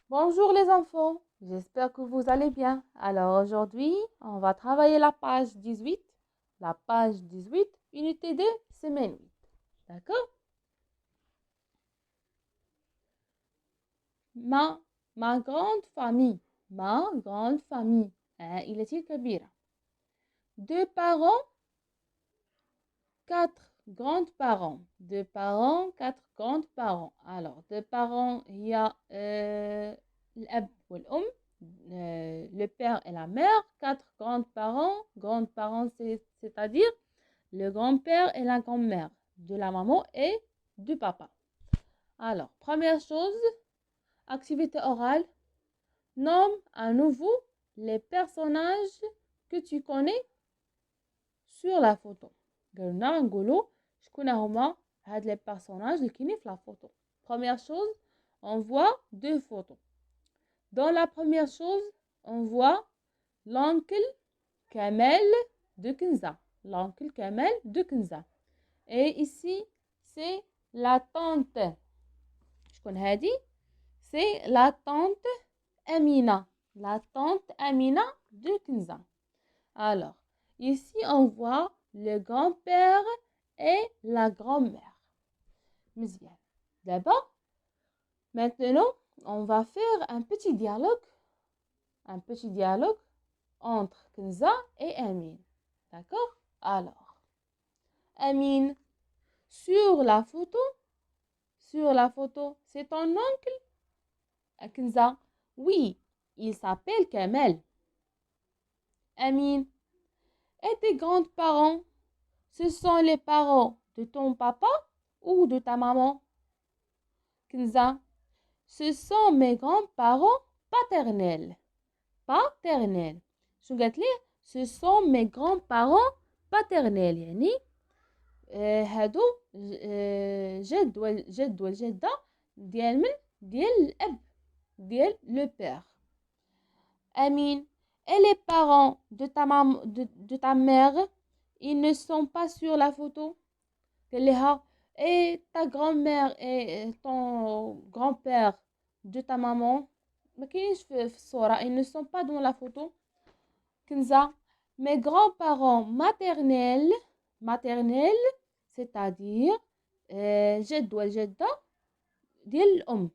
Bonjour les enfants, j'espère que vous allez bien. Alors aujourd'hui, on va travailler la page 18, unité 2, semaine 8. D'accord? Ma, ma grande famille, عائلتي الكبيرة. Deux parents, quatre grands-parents. Deux parents, quatre grands-parents. Alors, deux parents, il y a الأب والأم. Le père et la mère, quatre grands-parents, c'est-à-dire le grand-père et la grand-mère, de la maman et du papa. Alors, première chose, activité orale, nomme à nouveau les personnages que tu connais sur la photo. قلنا نقولوا شكون هما هاد les personnages اللي كاينين في la photo. Première chose, on voit deux photos. Dans la première chose, on voit l'oncle Kamel de Kenza. L'oncle Kamel de Kenza. Et ici, c'est la tante. شكون هادي? C'est la tante Amina. La tante Amina de Kenza. Alors, ici, on voit le grand-père et la grand-mère. مزيان. D'abord, maintenant, on va faire un petit dialogue entre Kenza et Amine. D'accord? Alors, Amine, sur la photo, c'est ton oncle Kenza. Oui, il s'appelle Kamel. Amine, et tes grands-parents, ce sont les parents de ton papa ou de ta maman? Kenza, ce sont mes grands-parents paternels. شو قالت لي؟ ce sont mes grands-parents paternels يعني هادو جد والجدة ديال من؟ ديال الأب ديال le père. Amine, et les parents de ta mère, ils ne sont pas sur la photo. Et ta grand-mère et ton grand-père de ta maman, ils ne sont pas dans la photo. Kenza, mes grands-parents maternels, c'est-à-dire جد والجدة ديال الأم.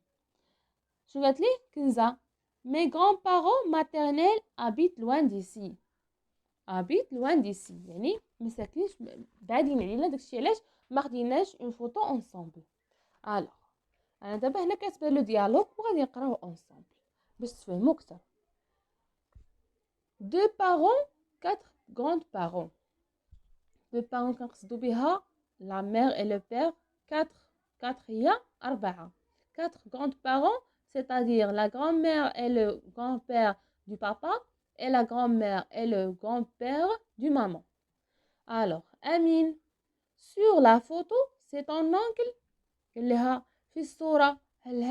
شو قالت لي كنزة؟ mes grands-parents maternels habitent loin d'ici. يعني ما ساكنينش بعيدين علينا، داكشي علاش ما خديناش اون فوتو انصامبل. الوغ انا دابا هنا كاتبه لو ديالوغ وغادي نقراوه انصامبل باش تفهموا اكثر. deux parents, quatre grands-parents. deux parents كنقصدوا بها la mère et le père. quatre هي أربعة. quatre grands-parents, c'est-à-dire la grand-mère et le grand-père du papa et la grand-mère et le grand-père du maman. Alors, Amine, sur la photo, c'est ton oncle. قال لها في الصورة هل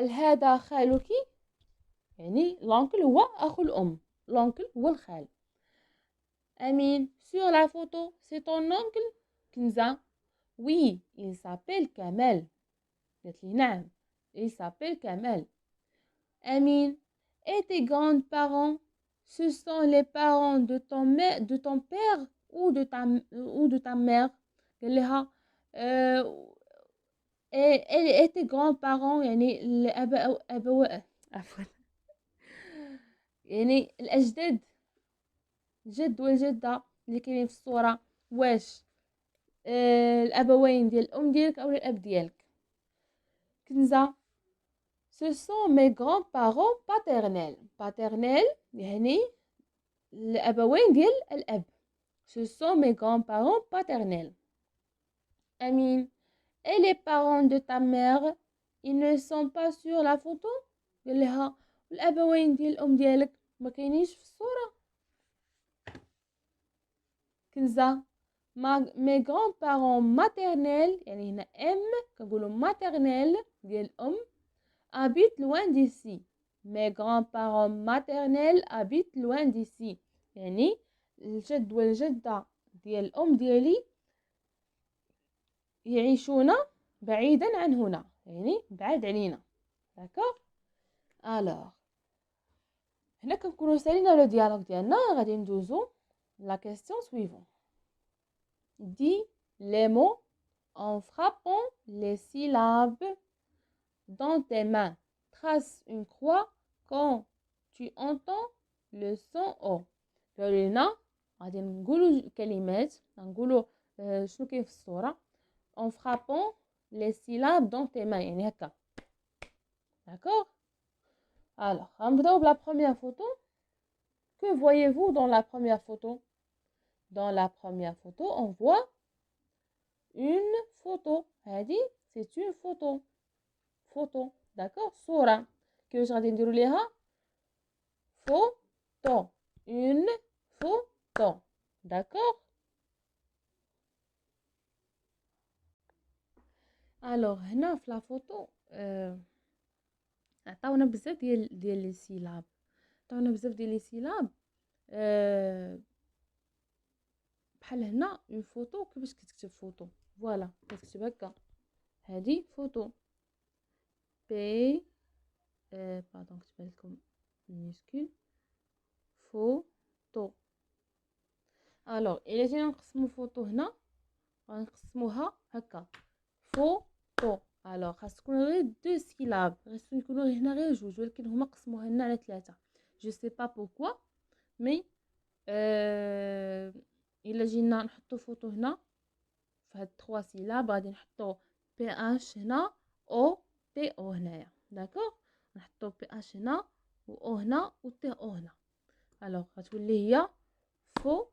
هذا خالك؟ يعني l'oncle هو أخو الأم. l'oncle هو الخال. Amine, sur la photo, c'est ton oncle? Kenza, oui, il s'appelle Kamel. قالت لي نعم, il s'appelle Kamel. Amine, et tes grands-parents, ce sont les parents de ton père ou de ta mère? قال لها et tes grands-parents يعني الأبواء عفوا يعني الأجداد الجد والجدة اللي كاينين في الصورة واش الأبوين ديال الأم ديالك أو الأب ديالك؟ كنزة ce sont mes grands-parents paternels يعني الأبوين ديال الأب. ce sont mes grands-parents paternels. Amine, et les parents de ta mère, ils ne sont pas sur la photo? قال لها الأبوين ديال الأم ديالك ما كاينينش في الصورة. كنزة mes grands-parents maternels يعني هنا كنقولوا maternels ديال الأم habitent loin d'ici. mes grands-parents maternels habitent loin d'ici يعني الجد والجدة ديال الأم ديالي يعيشون بعيدا عن هنا. يعني بعاد علينا. داكوغ. الوغ هنا كنكونو سالينا لو ديالوغ ديالنا، غادي ندوزو لا كيسيون سويفون. دي لي مو en frappant les syllabes dans tes mains. Trace une croix quand tu entends le son O. قالوا لنا غادي نقولوا كلمات، نقولوا شنو كاين في الصورة en frappant les syllabes dans tes mains، يعني هكا. D'accord. Alors غنبداو بلا première photo. Que voyez-vous dans la première photo? Dans la première photo on voit une photo. هذه c'est une photo. Photo. D'accord. صورة. كيفاش غادي نديرو ليها photo. Une photo. D'accord. alors هنا في لا فوتو عطاونا بزاف ديال لي سيلاب، عطاونا بزاف ديال لي سيلاب. بحال هنا اون فوتو. كيفاش كتكتب فوتو؟ فوالا كتكتب هكا، هذه فوتو بي باردون كتبها لكم مينيسكول فوتو. الوغ الا جينا نقسمو فوتو هنا غنقسموها هكا فوتو. الوغ خاص تكون غير دو سيلاب، خاص يكونوا هنا غير جوج، ولكن هما قسموها لنا على ثلاثه. جو سي با بوركوا مي الا جينا نحطو فوتو هنا في هاد 3 سيلاب غادي نحطو بي اش هنا او تي او هنايا. داكوغ. نحطو بي اش هنا و او هنا و تي او هنا. الوغ غتولي هي فو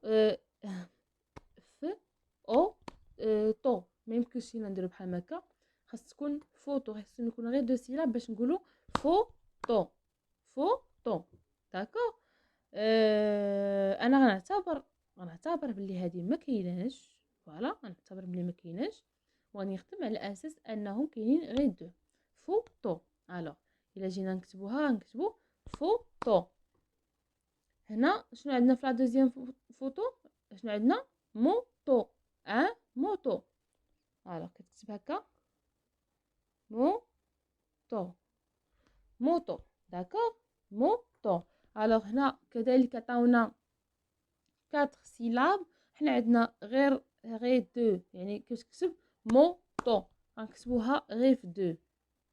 ف او طو. ما يمكنش لينا نديرو بحال هكا، خاص تكون فوتو، خاص يكون غير دو سيلاب باش نقولو فوتو. فوتو. داكوغ. انا غنعتبر بلي هذه ما كايناش. فوالا غنعتبر بلي ما كايناش وغادي نخدم على اساس انهم كاينين غير دو فوتو. الوغ الا جينا نكتبوها نكتبو فوتو. هنا شنو عندنا في لا دوزيام فوتو؟ شنو عندنا؟ موتو. موتو. الوغ كتكتب هكا موتو. موتو. داكوغ. موتو. الوغ هنا كذلك عطاونا 4 سيلاب، حنا عندنا غير دو، يعني كتكتب موتو غنكتبوها غير في دو،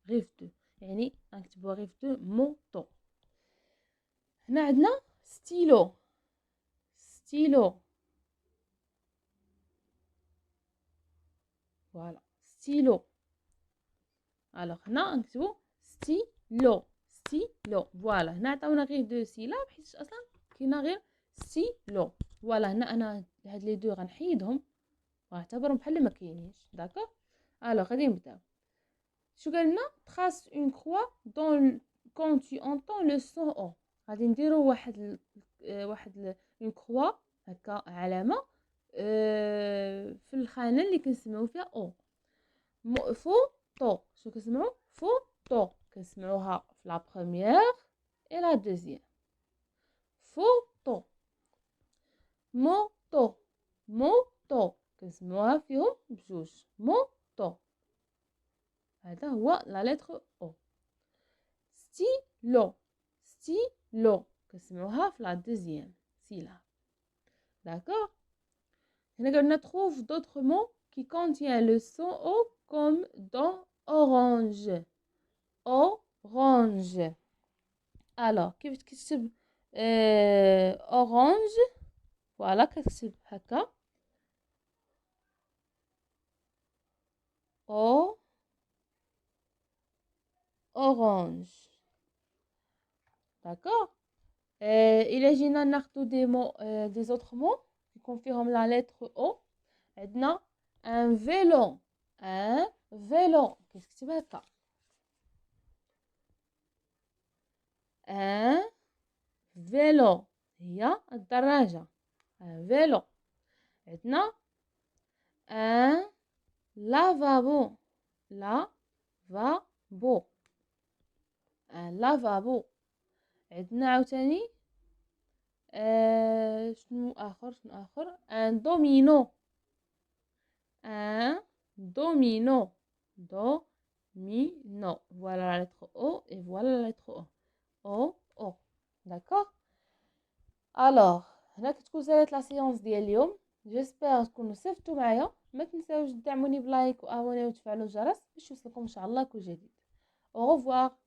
غير في دو، يعني غنكتبوها غير في دو موتو. هنا عندنا ستيلو. ستيلو. فوالا ستيلو. الوغ هنا نكتبو ستيلو. ستيلو. فوالا هنا عطاونا غير دو سيلاب حيت اصلا كاينه غير ستيلو. فوالا هنا انا هاد لي دو غنحيدهم ونعتبرهم بحال ما كاينينش. داكوغ. الوغ غادي نبداو. شو قالنا؟ trace une croix dans quand tu entends le son o. غادي نديرو واحد une croix هكا علامه في الخانه اللي كنسمعوا فيها او. فوتو. شنو كنسمعوا؟ فوتو كنسمعوها في لا بروميير اي لا دوزيام. فوتو. موتو. موتو كنسمعوها فيهم بجوج. موتو. هذا هو لا لتر او. ستيلو. ستيلو كنسمعوها في لا دوزيام سيلاب. داكوغ. هنا قلنا trouve d'autres mots qui contient le son o comme dans orange. orange. alors كيف تكتب orange؟ فوالا كتكتب هكا او orange. d'accord. إلا جينا ناخدو دي مو دي زوتر مو يكون فيهم لا لتر او. عندنا ان فيلو. ان فيلو كتكتب هكا ان فيلو، هي الدراجة. ان فيلو. عندنا ان لافابو. لافابو. ان لافابو. عندنا عاوتاني شنو اخر ان دومينو. ان دومينو. mi, no. Voilà la lettre O et voilà la lettre O. O, O. D'accord. alors هنا كتكون سالات لا سيونس ديال اليوم. جيسبر تكونوا استفدتوا معايا. ما تنساوش تدعموني بلايك وابونيو وتفعلوا الجرس باش يوصلكم ان شاء الله كل جديد. au revoir.